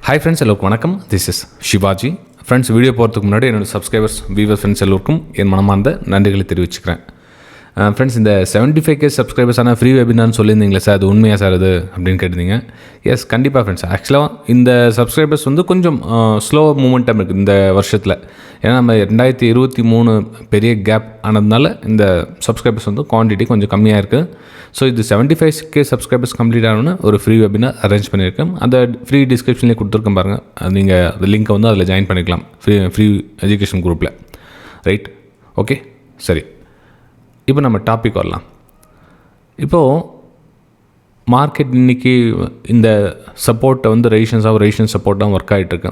Hi friends, எல்லோருக்கும் வணக்கம். This is Shivaji. Friends, video போகிறதுக்கு முன்னாடி என்னோடய சப்ஸ்கிரைபர்ஸ் வியூவர்ஸ் ஃப்ரெண்ட்ஸ் எல்லோருக்கும் என் மனமார்ந்த நன்றிகளை தெரிவிச்சுக்கிறேன். ஃப்ரெண்ட்ஸ், இந்த 75K சப்ஸ்கிரைபர்ஸ் ஆனால் ஃப்ரீ வெபினார்னு சொல்லியிருந்தீங்களே சார், அது உண்மையாக சார் அது அப்படின்னு கேட்டிருந்தீங்க. எஸ், கண்டிப்பாக ஃப்ரெண்ட்ஸ். ஆக்சுவலாக இந்த சப்ஸ்கிரைபர்ஸ் வந்து கொஞ்சம் ஸ்லோ மூமெண்டம் இருக்குது இந்த வருஷத்தில். ஏன்னா நம்ம 2023 பெரிய கேப் ஆனதுனால இந்த சப்ஸ்கிரைபர்ஸ் வந்து குவான்டிட்டி கொஞ்சம் கம்மியாக இருக்குது. ஸோ இது 75K சப்ஸ்கிரைபர்ஸ் கம்ப்ளீட் ஆகணும்னு ஒரு ஃப்ரீ வெபினார் அரேஞ்ச் பண்ணியிருக்கேன். அந்த ஃப்ரீ டிஸ்கிரிப்ஷன்லேயே கொடுத்துருக்கேன் பாருங்கள். நீங்கள் அந்த லிங்க்கை வந்து அதில் ஜாயின் பண்ணிக்கலாம் ஃப்ரீ எஜுகேஷன் குரூப்பில். ரைட், ஓகே, சரி. இப்போ நம்ம டாபிக் வரலாம். இப்போது மார்க்கெட் இன்றைக்கி இந்த சப்போர்ட்டை வந்து ரெசிஸ்டன்ஸ் சப்போர்ட் தான் ஒர்க் ஆகிட்டுருக்கு.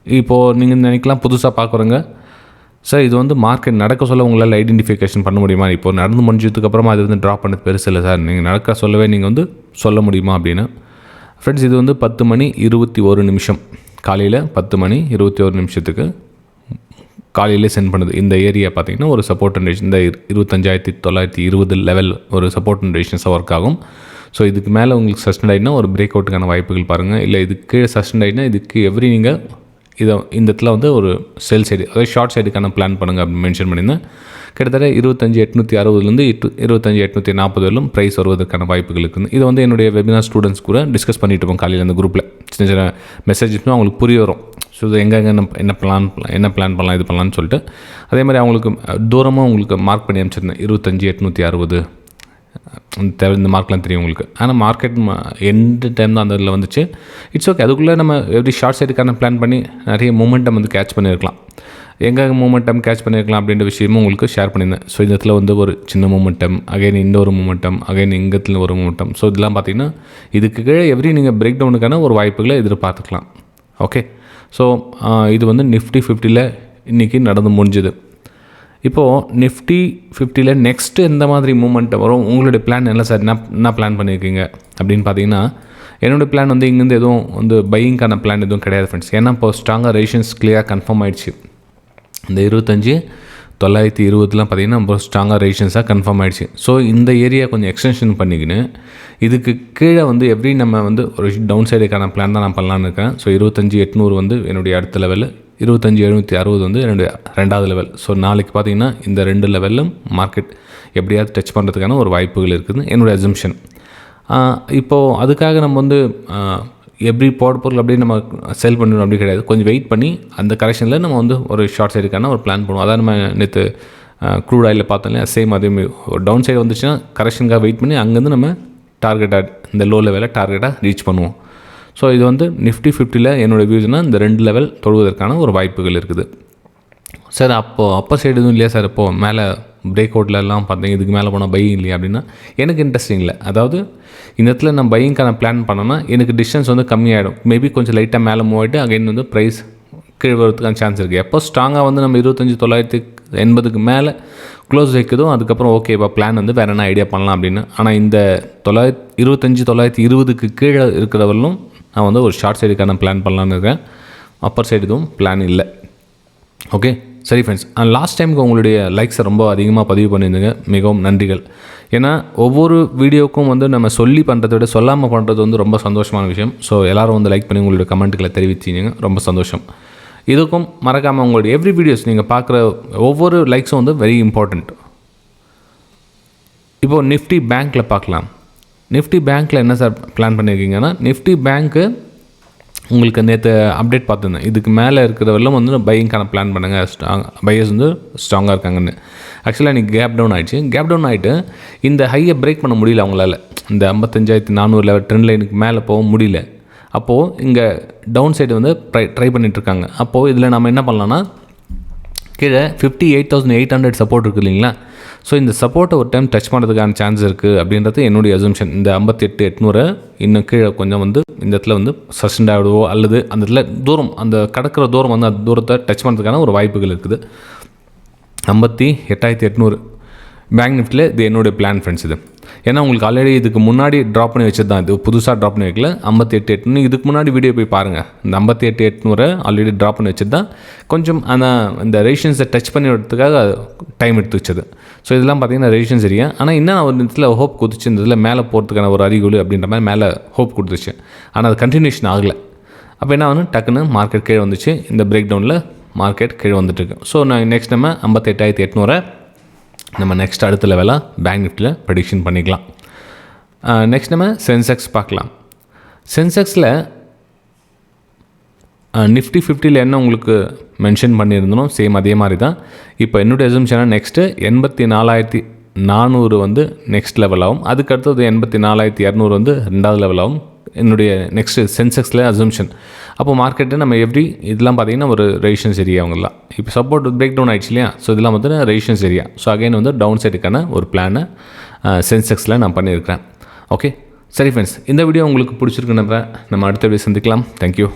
இப்போது நீங்கள் நினைக்கலாம், புதுசாக பார்க்குறோங்க சார், இது வந்து மார்க்கெட் நடக்க சொல்ல உங்களால் ஐடென்டிஃபிகேஷன் பண்ண முடியுமா? இப்போ நடந்து முடிஞ்சதுக்கப்புறமா அது வந்து ட்ராப் பண்ணது பெருசு இல்லை சார், நீங்கள் நடக்க சொல்லவே நீங்கள் வந்து சொல்ல முடியுமா அப்படின்னு. ஃப்ரெண்ட்ஸ், இது வந்து 10:21 காலையில் 10:21 காலையிலே சென்ட் பண்ணுது. இந்த ஏரியா பார்த்திங்கன்னா ஒரு சப்போர்ட் அண்ட் ரெசிஸ்டன்ஸ், இந்த 25,920 லெவல் ஒரு சப்போர்ட் அண்ட் ரெசிஸ்டன்ஸாக ஒர்க் ஆகும். ஸோ இதுக்கு மேலே உங்களுக்கு சஸ்டெண்ட் ஆகிடுனா ஒரு பிரேக் அவுட்டுக்கான வாய்ப்புகள் பாருங்கள். இல்லை இதுக்கு கீழே சஸ்டெண்ட் ஆகிடுனா இதுக்கு நீங்கள் இந்த இடத்துல வந்து ஒரு செல் சைடு, அதாவது ஷார்ட் சைடுக்கான பிளான் பண்ணுங்கள் அப்படின்னு மென்ஷன் பண்ணியிருந்தேன். கிட்டத்தட்ட 25,860 25,840 வரலும் ப்ரைஸ் வருவதற்கான வாய்ப்புகள் இருக்குது. இதை வந்து என்னுடைய வெபினார் ஸ்டூடெண்ட்ஸ் கூட டிஸ்கஸ் பண்ணிட்டு இருப்போம் காலையில் அந்த குரூப்பில். சின்ன சின்ன மெசேஜஸ்னால் அவங்களுக்கு புரிய வரும். ஸோ இது எங்கெங்கே என்ன பிளான் பண்ணலாம் இது பண்ணலான்னு சொல்லிட்டு, அதே மாதிரி அவங்களுக்கு தூரமாக உங்களுக்கு மார்க் பண்ணி அனுப்பிச்சிருந்தேன். 25,860 இந்த மார்க்லாம் தெரியும் உங்களுக்கு. ஆனால் மார்க்கெட் எந்த டைம் தான் அந்த இதில் வந்துச்சு. இட்ஸ் ஓகே, அதுக்குள்ளே நம்ம எப்படி ஷார்ட் சைடுக்கான பிளான் பண்ணி நிறைய மூமெண்டம் வந்து கேட்ச் பண்ணியிருக்கலாம். எங்கே மூமெண்டம் கேட்ச் பண்ணியிருக்கலாம் அப்படின்ற விஷயமும் உங்களுக்கு ஷேர் பண்ணியிருந்தேன். ஸோ இந்த இடத்துல வந்து ஒரு சின்ன மூமெண்டம், அகைன் இந்த ஒரு மூமெண்டம், அகைன் இங்கத்தில் ஒரு மூமெண்டம். ஸோ இதெல்லாம் பார்த்திங்கன்னா இதுக்கு கீழே நீங்கள் பிரேக் டவுனுக்கான ஒரு வாய்ப்புகளை எதிர்பார்த்துக்கலாம். ஓகே, ஸோ இது வந்து நிஃப்டி 50 இன்றைக்கி நடந்து முடிஞ்சுது. இப்போது நிஃப்டி 50 நெக்ஸ்ட்டு எந்த மாதிரி மூமெண்ட் வரும், உங்களுடைய பிளான் என்ன சார், என்ன பிளான் பண்ணியிருக்கீங்க அப்படின்னு பார்த்தீங்கன்னா, என்னோடய பிளான் வந்து இங்கேருந்து எதுவும் வந்து பையிங்கான பிளான் எதுவும் கிடையாது ஃப்ரெண்ட்ஸ். ஏன்னா இப்போ ஸ்ட்ராங்காக ரெசிஸ்டன்ஸ் கிளியராக கன்ஃபார்ம் ஆகிடுச்சு. இந்த 25,920 பார்த்திங்கன்னா ரொம்ப ஸ்ட்ராங்காக ரெசிஸ்டன்ஸாக கன்ஃபார்ம் ஆகிடுச்சு. ஸோ இந்த ஏரியா கொஞ்சம் எக்ஸ்டென்ஷன் பண்ணிக்கின்னு இதுக்கு கீழே வந்து எப்படி நம்ம வந்து ஒரு டவுன் சைடுக்கான பிளான் தான் நான் பண்ணலான்னு இருக்கேன். ஸோ 25,800 வந்து என்னுடைய அடுத்த லெவலில், 25,760 வந்து என்னுடைய ரெண்டாவது லெவல். ஸோ நாளைக்கு பார்த்திங்கன்னா இந்த 2 லெவலிலும் மார்க்கெட் எப்படியாவது டச் பண்ணுறதுக்கான ஒரு வாய்ப்புகள் இருக்குது என்னுடைய அசம்ஷன். இப்போது அதுக்காக நம்ம வந்து எப்படி பொருள் அப்படியே நம்ம செல் பண்ணணும் அப்படி கிடையாது. கொஞ்சம் வெயிட் பண்ணி அந்த கரெக்ஷனில் நம்ம வந்து ஒரு ஷார்ட் சைடுக்கான ஒரு பிளான் பண்ணுவோம். அதான் நம்ம நேற்று க்ரூட் ஆயிலில் பார்த்தோம் இல்லையா, சேம் அதேமாதிரி ஒரு டவுன் சைடு வந்துச்சுன்னா கரெக்ஷனுக்காக வெயிட் பண்ணி அங்கேருந்து நம்ம டார்கெட்டாக இந்த லோ லெவலில் டார்கெட்டாக ரீச் பண்ணுவோம். ஸோ இது வந்து நிஃப்டி 50 என்னோடய வியூஸ்னால் இந்த 2 லெவல் தொடுவதற்கான ஒரு வாய்ப்புகள் இருக்குது. சார் அப்போ சைடு எதுவும் இல்லையா சார், இப்போது மேலே பிரேக் அவுட்லலாம் பார்த்தீங்க இதுக்கு மேலே போனால் பையிங் இல்லையா அப்படின்னா, எனக்கு இன்ட்ரெஸ்டிங் இல்லை. அதாவது இந்த இடத்துல நான் பையிங்கான பிளான் பண்ணேன்னா எனக்கு டிஸ்டன்ஸ் வந்து கம்மியாகிடும். மேபி கொஞ்சம் லைட்டாக மேலே மூவ் ஆகிட்டு அகைன் வந்து ப்ரைஸ் கீழே வரதுக்கான சான்ஸ் இருக்குது. எப்போ ஸ்ட்ராங்காக வந்து நம்ம 25,980 மேலே க்ளோஸ் வைக்குதோ அதுக்கப்புறம் ஓகே, இப்போ பிளான் வந்து வேறு என்ன ஐடியா பண்ணலாம் அப்படின்னு. ஆனால் இந்த 25,920 கீழே இருக்கிறவர்களும் நான் வந்து ஒரு ஷார்ட் சைடுக்கான பிளான் பண்ணலான்னு இருக்கேன். அப்பர் சைடு எதுவும் பிளான் இல்லை. ஓகே, சரி ஃப்ரெண்ட்ஸ். லாஸ்ட் டைமுக்கு உங்களுடைய லைக்ஸை ரொம்ப அதிகமாக பதிவு பண்ணியிருந்தீங்க, மிகவும் நன்றிகள். ஏன்னா ஒவ்வொரு வீடியோக்கும் வந்து நம்ம சொல்லி பண்ணுறதை விட சொல்லாமல் பண்ணுறது வந்து ரொம்ப சந்தோஷமான விஷயம். ஸோ எல்லோரும் வந்து லைக் பண்ணி உங்களுடைய கமெண்ட்டுகளை தெரிவிச்சிங்க, ரொம்ப சந்தோஷம். இதுக்கும் மறக்காமல் உங்களுடைய எவ்ரி வீடியோஸ் நீங்கள் பார்க்குற ஒவ்வொரு லைக்ஸும் வந்து வெரி இம்பார்ட்டண்ட். இப்போது நிஃப்டி பேங்க்கில் பார்க்கலாம். நிஃப்டி பேங்க்கில் என்ன சார் பிளான் பண்ணியிருக்கீங்கன்னா, நிஃப்டி பேங்க்கு உங்களுக்கு நேற்று அப்டேட் பார்த்துருந்தேன். இதுக்கு மேலே இருக்கிறவரெல்லாம் வந்து பையிங்கான பிளான் பண்ணுங்கள், பையர்ஸ் வந்து ஸ்ட்ராங்காக இருக்காங்கன்னு. ஆக்சுவலாக இன்றைக்கி கேப் டவுன் ஆகிடுச்சு. கேப் டவுன் ஆகிட்டு இந்த ஹையை பிரேக் பண்ண முடியல அவங்களால. இந்த 55,400 லெவல் ட்ரெண்ட் லைனுக்கு மேலே போக முடியல. அப்போது இங்கே டவுன் சைடு வந்து ட்ரை பண்ணிகிட்ருக்காங்க. அப்போது இதில் நம்ம என்ன பண்ணலான்னா, கீழே 58,800 சப்போர்ட் இருக்குது இல்லைங்களா. ஸோ இந்த சப்போர்ட்டை ஒரு டைம் டச் பண்ணுறதுக்கான சான்ஸ் இருக்குது அப்படின்றது என்னுடைய அசம்ஷன். இந்த 58,800 இன்னும் கீழே கொஞ்சம் வந்து இந்த இடத்துல வந்து சஸ்டெண்ட் ஆகிடுவோ அல்லது அந்த இடத்துல தூரம், அந்த கடக்கிற தூரம் வந்து அந்த தூரத்தை டச் பண்ணுறதுக்கான ஒரு வாய்ப்புகள் இருக்குது. 58,800 பேங்க் நிஃப்டியில் இது என்னுடைய பிளான் ஃப்ரெண்ட்ஸ். இது ஏன்னா உங்களுக்கு ஆல்ரெடி இதுக்கு முன்னாடி ட்ராப் பண்ணி வச்சது தான், இது புதுசாக ட்ராப் பண்ணி வைக்கல. 58,800 இதுக்கு முன்னாடி வீடியோ போய் பாருங்கள். இந்த 58,800 ஆல்ரெடி ட்ராப் பண்ணி வச்சது தான். கொஞ்சம் ஆனால் இந்த ரெசிஸ்டன்ஸை டச் பண்ணி வரதுக்காக டைம் எடுத்து வச்சது. ஸோ இதெல்லாம் பார்த்திங்கன்னா ரெசிஸ்டன்ஸ் ஏரியா. ஆனால் இன்னும் ஒரு இடத்துல ஹோப் கொடுத்துச்சு, இந்த இதில் மேலே போகிறதுக்கான ஒரு அறிகுறி அப்படின்ற மாதிரி மேலே ஹோப் கொடுத்துச்சு. ஆனால் அது கண்டினியூஷன் ஆகலை. அப்போ என்ன ஆகணும், டக்குன்னு மார்க்கெட் கீழே வந்துச்சு. இந்த பிரேக் டவுனில் மார்க்கெட் கீழே வந்துட்டுருக்கு. ஸோ நான் நெக்ஸ்ட் நம்ம 58,800 நம்ம நெக்ஸ்ட் அடுத்த லெவலாக பேங்க் நிஃப்டியில் ப்ரெடிக்ஷன் பண்ணிக்கலாம். நெக்ஸ்ட் நம்ம சென்செக்ஸ் பார்க்கலாம். சென்செக்ஸில் நிஃப்டி 50ல் என்ன உங்களுக்கு மென்ஷன் பண்ணியிருந்தோம் சேம் அதே மாதிரி தான். இப்போ என்னுடைய அசம்ஷனாக நெக்ஸ்ட்டு 84,400 வந்து நெக்ஸ்ட் லெவல் ஆகும். அதுக்கடுத்தது 84,200 வந்து ரெண்டாவது லெவல் ஆகும் என்னுடைய நெக்ஸ்ட்டு சென்செக்ஸில் அசம்ஷன். அப்போ மார்க்கெட்டு நம்ம எப்படி இதெல்லாம் பார்த்திங்கன்னா ஒரு ரெசிஸ்டன்ஸ் ஏரியா அவங்களாம். இப்போ சப்போர்ட் பிரேக் டவுன் ஆகிடுச்சு இல்லையா. ஸோ இதெல்லாம் வந்து ரெசிஸ்டன்ஸ் ஏரியா. ஸோ அகைன் வந்து டவுன் சைடுக்கான ஒரு பிளானை சென்செக்ஸில் நான் பண்ணியிருக்கிறேன். ஓகே சரி ஃப்ரெண்ட்ஸ், இந்த வீடியோ உங்களுக்கு பிடிச்சிருக்குன்னு நம்ம அடுத்த வீடியோ சந்திக்கலாம். தேங்க்யூ.